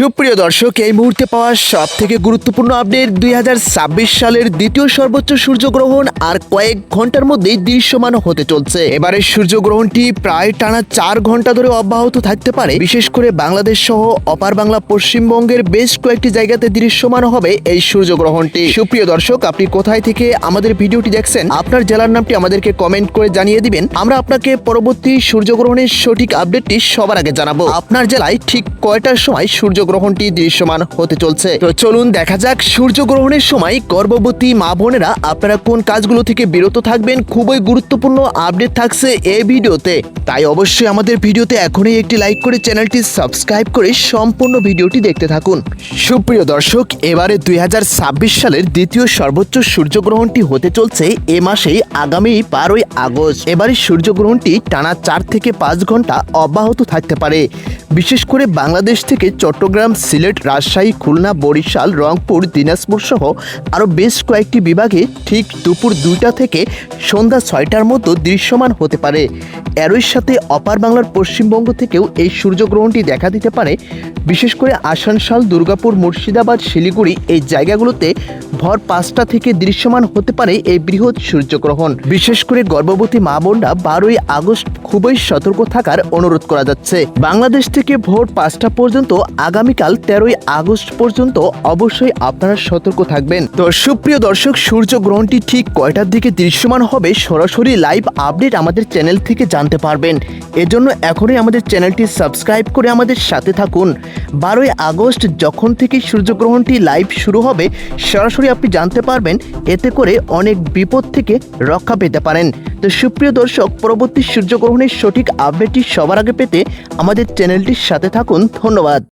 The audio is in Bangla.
সুপ্রিয় দর্শক, এই মুহূর্তে পাওয়া সব থেকে গুরুত্বপূর্ণ আপডেট 2026 সালের দ্বিতীয় সর্বোচ্চ সূর্যগ্রহণ আর কয়েক ঘন্টার মধ্যেই দৃশ্যমান হতে চলছে। এবারের সূর্যগ্রহণটি প্রায় টানা 4 ঘন্টা ধরে অব্যাহত থাকতে পারে। বিশেষ করে বাংলাদেশ সহ অপার বাংলা পশ্চিমবঙ্গের বেশ কয়েকটি জায়গাতে দৃশ্যমান হবে এই সূর্যগ্রহণটি। সুপ্রিয় দর্শক, আপনি কোথায় থেকে আমাদের ভিডিওটি দেখছেন, আপনার জেলার নামটি আমাদেরকে কমেন্ট করে জানিয়ে দিবেন। আমরা আপনাকে পরবর্তী সূর্যগ্রহণের সঠিক আপডেটটি সবার আগে জানাবো। আপনার জেলায় ঠিক কয়টার সময় সূর্যগ্রহণটি দৃশ্যমান হতে চলছে। তো চলুন দেখা যাক সূর্যগ্রহণের সময় গর্ভবতী মা বোনেরা আপনারা কোন কাজগুলো থেকে বিরত থাকবেন। খুবই গুরুত্বপূর্ণ আপডেট থাকছে এই ভিডিওতে, তাই অবশ্যই আমাদের ভিডিওতে এখনই একটি লাইক করে চ্যানেলটি সাবস্ক্রাইব করে সম্পূর্ণ ভিডিওটি দেখতে থাকুন। সুপ্রিয় দর্শক, এবারে 2026 সালের দ্বিতীয় সর্বোচ্চ সূর্যগ্রহণটি হতে চলছে এ মাসেই আগামী 12ই আগস্ট। এবারে সূর্যগ্রহণটি টানা 4 থেকে 5 ঘন্টা অব্যাহত থাকতে পারে। বিশেষ করে বাংলাদেশ থেকে চট্টগ্রাম, সিলেট, রাজশাহী, খুলনা, বরিশাল, রংপুর, দিনাজপুর সহ আরও বেশ কয়েকটি বিভাগে ঠিক দুপুর 2টা থেকে সন্ধ্যা 6টার মতো দৃশ্যমান হতে পারে। এরই সাথে অপার বাংলার পশ্চিমবঙ্গ থেকেও এই সূর্যগ্রহণটি দেখা দিতে পারে। বিশেষ করে আসানসোল, দুর্গাপুর, মুর্শিদাবাদ, শিলিগুড়ি এই জায়গাগুলোতে ভোর 5টা থেকে দৃশ্যমান হতে পারে এই বৃহৎ সূর্যগ্রহণ। বিশেষ করে গর্ভবতী মা বোনরা 12ই আগস্ট খুবই সতর্ক থাকার অনুরোধ করা যাচ্ছে। বাংলাদেশ থেকে ভোর 5টা পর্যন্ত আগামীকাল 13ই আগস্ট পর্যন্ত অবশ্যই আপনারা সতর্ক থাকবেন। তো সুপ্রিয় দর্শক, সূর্যগ্রহণটি ঠিক কয়টার দিকে দৃশ্যমান হবে সরাসরি লাইভ আপডেট আমাদের চ্যানেল থেকে জানতে পারবেন। এজন্য এখনই আমাদের চ্যানেলটি সাবস্ক্রাইব করে আমাদের সাথে থাকুন। 12ই আগস্ট যখন থেকে সূর্যগ্রহণটি লাইভ শুরু হবে সরাসরি আপনি জানতে পারবেন। এতে করে অনেক বিপদ থেকে রক্ষা পেতে পারেন। তো সুপ্রিয় দর্শক, পরবর্তী সূর্যগ্রহণের সঠিক আপডেটটি সবার আগে পেতে আমাদের চ্যানেলটির সাথে থাকুন। ধন্যবাদ।